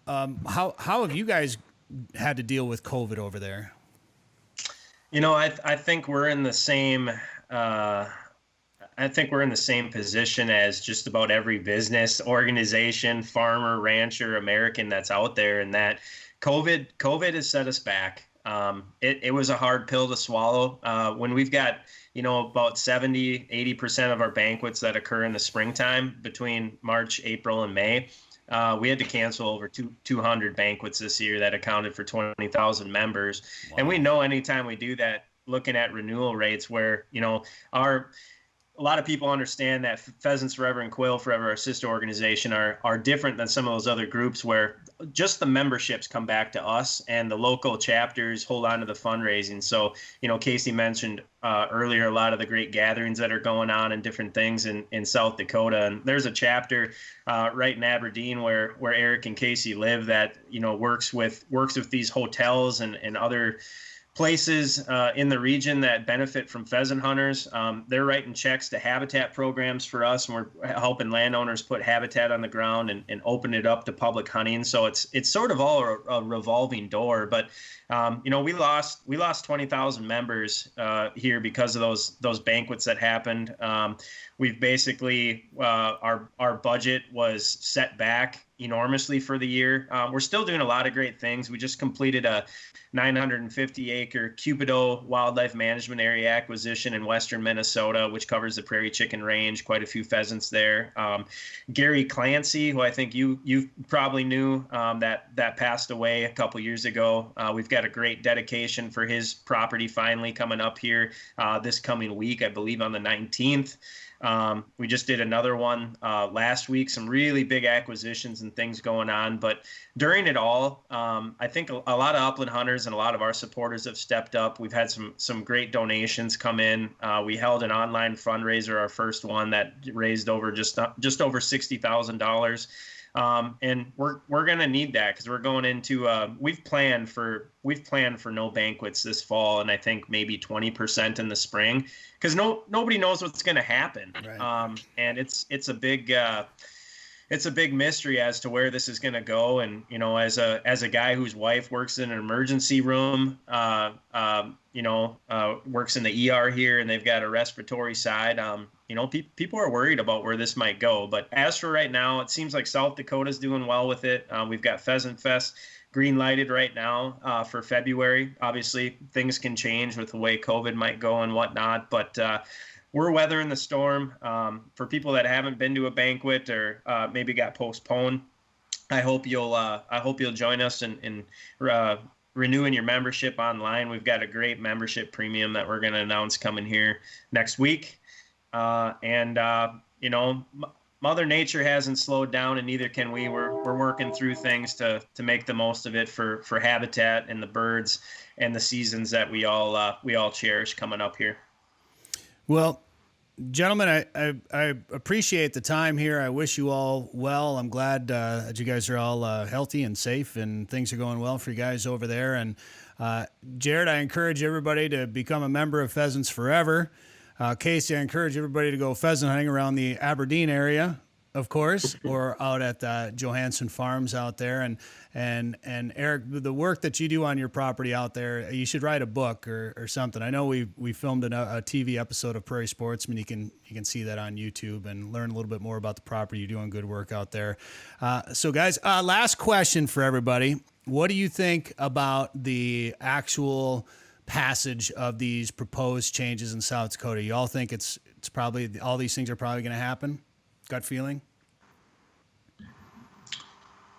How have you guys had to deal with COVID over there? I think we're in the same. I think we're in the same position as just about every business, organization, farmer, rancher, American that's out there, and that COVID has set us back. It was a hard pill to swallow. When we've got, about 70, 80% of our banquets that occur in the springtime between March, April, and May, we had to cancel over 200 banquets this year that accounted for 20,000 members. Wow. And we know anytime we do that, looking at renewal rates where, a lot of people understand that Pheasants Forever and Quail Forever, our sister organization, are different than some of those other groups where just the memberships come back to us and the local chapters hold on to the fundraising. So, Casey mentioned earlier a lot of the great gatherings that are going on and different things in South Dakota. And there's a chapter right in Aberdeen where Eric and Casey live that, works with these hotels and other places in the region that benefit from pheasant hunters. They're writing checks to habitat programs for us, and we're helping landowners put habitat on the ground and open it up to public hunting. So it's sort of all a revolving door. But we lost 20,000 members here because of those banquets that happened. We've basically our budget was set back enormously for the year. We're still doing a lot of great things. We just completed a 950-acre Cupido wildlife management area acquisition in western Minnesota, which covers the Prairie Chicken Range, quite a few pheasants there. Gary Clancy, who I think you probably knew, that passed away a couple years ago. We've got a great dedication for his property finally coming up here this coming week, I believe on the 19th. We just did another one last week, some really big acquisitions and things going on. But during it all, I think a lot of upland hunters and a lot of our supporters have stepped up. We've had some great donations come in. We held an online fundraiser, our first one, that raised over just over $60,000. And we're going to need that because we're going into we've planned for no banquets this fall, and I think maybe 20% in the spring because nobody knows what's going to happen. Right. And it's a big mystery as to where this is going to go. And as a guy whose wife works in an emergency room, works in the ER here, and they've got a respiratory side. People are worried about where this might go. But as for right now, it seems like South Dakota's doing well with it. We've got Pheasant Fest green lighted right now for February. Obviously, things can change with the way COVID might go and whatnot, but we're weathering the storm. For people that haven't been to a banquet or maybe got postponed, I hope you'll join us in renewing your membership online. We've got a great membership premium that we're going to announce coming here next week. Mother Nature hasn't slowed down, and neither can we. We're working through things to make the most of it for habitat and the birds and the seasons that we all cherish coming up here. Well, gentlemen, I appreciate the time here. I wish you all well. I'm glad that you guys are all healthy and safe, and things are going well for you guys over there. And Jared, I encourage everybody to become a member of Pheasants Forever. Casey, I encourage everybody to go pheasant hunting around the Aberdeen area, of course, or out at Johannsen Farms out there. And Eric, the work that you do on your property out there, you should write a book or something. I know we filmed a TV episode of Prairie Sportsman. You can see that on YouTube and learn a little bit more about the property. You're doing good work out there. So guys, last question for everybody. What do you think about the actual passage of these proposed changes in South Dakota? You all think it's probably, all these things are probably going to happen? Gut feeling?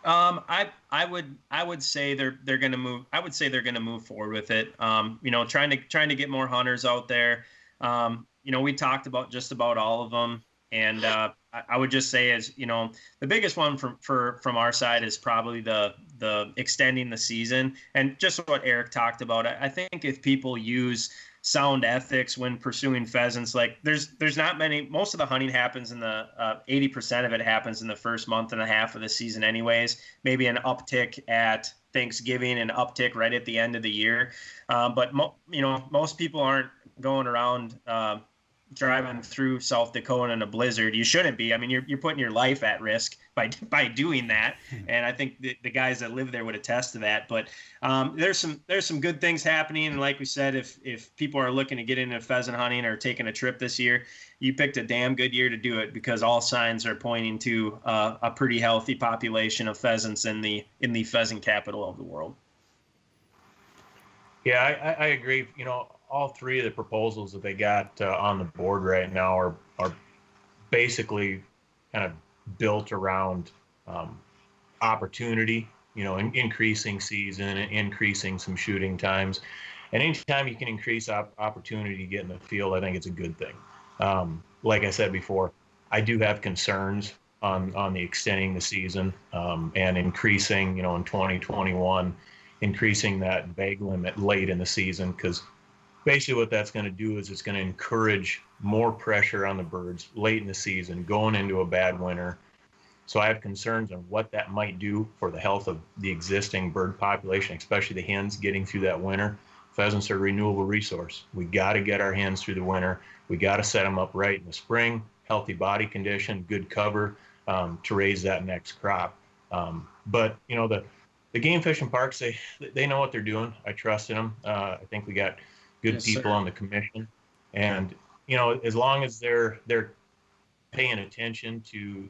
I would say they're going to move. I would say they're going to move forward with it. Trying to get more hunters out there. We talked about just about all of them, and I would just say the biggest one from our side is probably the extending the season, and just what Eric talked about. I think if people use sound ethics when pursuing pheasants, like there's not many. Most of the hunting happens in the 80% of it happens in the first month and a half of the season, anyways. Maybe an uptick at Thanksgiving, and uptick right at the end of the year. But most people aren't going around driving through South Dakota in a blizzard. You shouldn't be. I mean, you're putting your life at risk by doing that. And I think the guys that live there would attest to that. But there's some good things happening. And like we said, if people are looking to get into pheasant hunting or taking a trip this year, you picked a damn good year to do it, because all signs are pointing to a pretty healthy population of pheasants in the pheasant capital of the world. Yeah, I agree. All three of the proposals that they got on the board right now are basically kind of built around opportunity, increasing season and increasing some shooting times. And anytime you can increase opportunity to get in the field, I think it's a good thing. Like I said before, I do have concerns on the extending the season and increasing, in 2021, increasing that bag limit late in the season, because basically what that's going to do is it's going to encourage more pressure on the birds late in the season, going into a bad winter. So I have concerns on what that might do for the health of the existing bird population, especially the hens getting through that winter. pheasants are a renewable resource. We got to get our hens through the winter. We got to set them up right in the spring, healthy body condition, good cover, to raise that next crop. But the game fishing parks, they know what they're doing. I trust in them. I think we got good people on the commission, and as long as they're paying attention to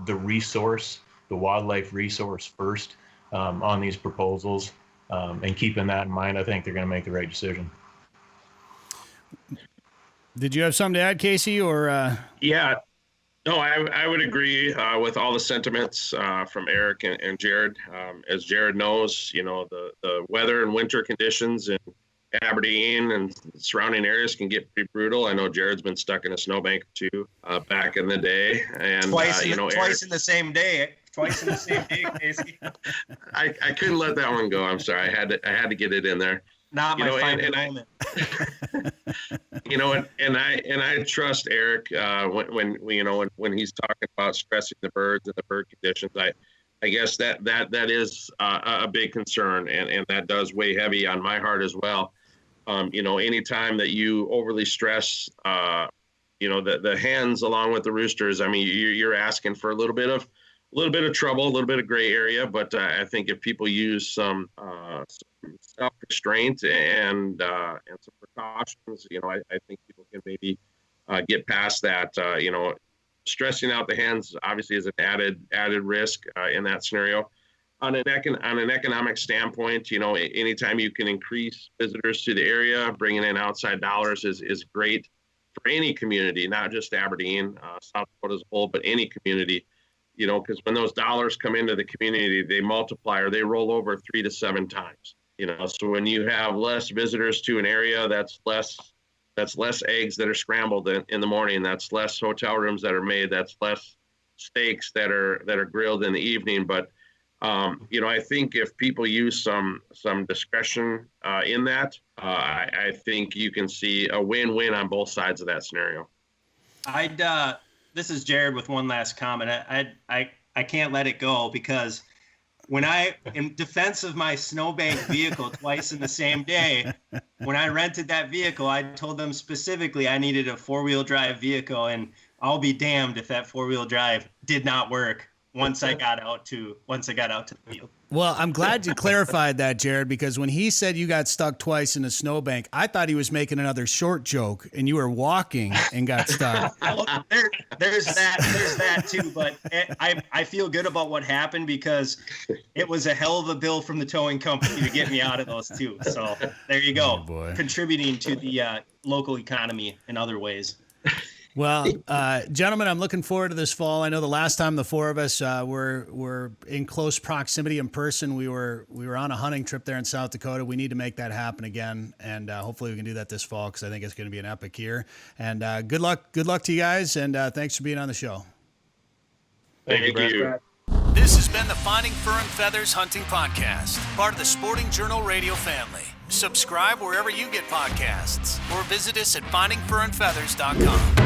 the resource, the wildlife resource first, on these proposals, and keeping that in mind, I think they're going to make the right decision. Did you have something to add, Casey, or? Yeah. No, I would agree with all the sentiments from Eric and Jared. As Jared knows, the weather and winter conditions in Aberdeen and surrounding areas can get pretty brutal. I know Jared's been stuck in a snowbank or two back in the day, and twice in Eric, the same day. Twice in the same day, Casey. I couldn't let that one go. I'm sorry. I had to get it in there. Not my final moment. And I trust Eric when he's talking about stressing the birds and the bird conditions. I guess that is a big concern, and that does weigh heavy on my heart as well. Anytime that you overly stress, the hens along with the roosters, I mean, you're asking for a little bit of trouble, a little bit of gray area. But I think if people use some self-restraint and some precautions, I think people can maybe get past that. Stressing out the hens obviously is an added risk in that scenario. On an economic standpoint, anytime you can increase visitors to the area, bringing in outside dollars is great for any community, not just Aberdeen, South Dakota as a whole, but any community. Because when those dollars come into the community, they multiply or they roll over 3 to 7 times. So when you have less visitors to an area, that's less eggs that are scrambled in the morning. That's less hotel rooms that are made. That's less steaks that are grilled in the evening. But I think if people use some discretion in that, I think you can see a win-win on both sides of that scenario. This is Jared with one last comment. I can't let it go, because when in defense of my snowbank vehicle twice in the same day, when I rented that vehicle, I told them specifically I needed a 4-wheel drive vehicle, and I'll be damned if that 4-wheel drive did not work once I got out to the field. Well, I'm glad you clarified that, Jared, because when he said you got stuck twice in a snowbank, I thought he was making another short joke, and you were walking and got stuck. There's that too, but I feel good about what happened, because it was a hell of a bill from the towing company to get me out of those two. So there you go, contributing to the local economy in other ways. Well, gentlemen, I'm looking forward to this fall. I know the last time the four of us were in close proximity in person, we were on a hunting trip there in South Dakota. We need to make that happen again, and hopefully we can do that this fall, because I think it's going to be an epic year. And good luck to you guys, and thanks for being on the show. Thank you. This has been the Finding Fur and Feathers Hunting Podcast, part of the Sporting Journal Radio family. Subscribe wherever you get podcasts, or visit us at findingfurandfeathers.com.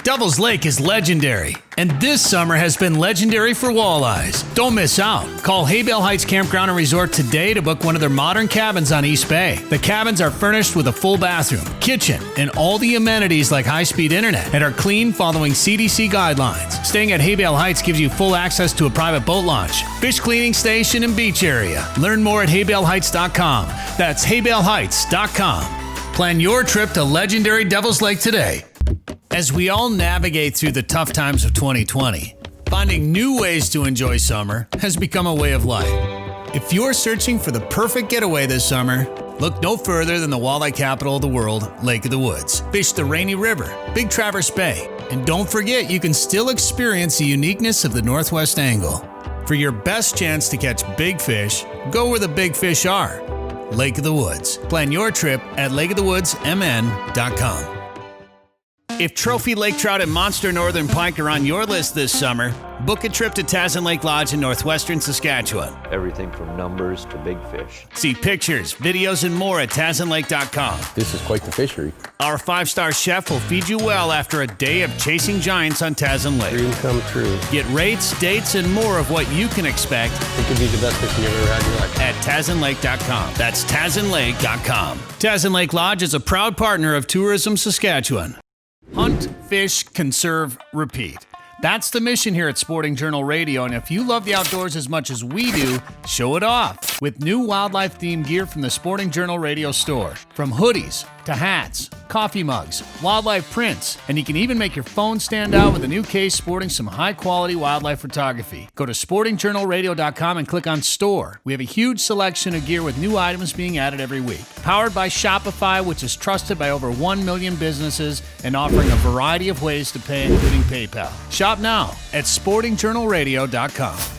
Devil's Lake is legendary, and this summer has been legendary for walleyes. Don't miss out. Call Haybale Heights Campground and Resort today to book one of their modern cabins on East Bay. The cabins are furnished with a full bathroom, kitchen, and all the amenities like high-speed internet, and are clean following CDC guidelines. Staying at Haybale Heights gives you full access to a private boat launch, fish cleaning station, and beach area. Learn more at haybaleheights.com. That's haybaleheights.com. Plan your trip to legendary Devil's Lake today. As we all navigate through the tough times of 2020, finding new ways to enjoy summer has become a way of life. If you're searching for the perfect getaway this summer, look no further than the walleye capital of the world, Lake of the Woods. Fish the Rainy River, Big Traverse Bay, and don't forget you can still experience the uniqueness of the Northwest Angle. For your best chance to catch big fish, go where the big fish are. Lake of the Woods. Plan your trip at lakeofthewoodsmn.com. If trophy lake trout and monster northern pike are on your list this summer, book a trip to Tazin Lake Lodge in northwestern Saskatchewan. Everything from numbers to big fish. See pictures, videos, and more at TazinLake.com. This is quite the fishery. Our 5-star chef will feed you well after a day of chasing giants on Tazin Lake. Dream come true. Get rates, dates, and more of what you can expect It could be the best fishing you've ever had in your life. at TazinLake.com. That's TazinLake.com. Tazin Lake Lodge is a proud partner of Tourism Saskatchewan. Hunt, fish, conserve, repeat. That's the mission here at Sporting Journal Radio, and if you love the outdoors as much as we do, show it off with new wildlife-themed gear from the Sporting Journal Radio store. From hoodies to hats, coffee mugs, wildlife prints, and you can even make your phone stand out with a new case sporting some high-quality wildlife photography. Go to sportingjournalradio.com and click on Store. We have a huge selection of gear with new items being added every week. Powered by Shopify, which is trusted by over 1 million businesses and offering a variety of ways to pay, including PayPal. Shop now at sportingjournalradio.com.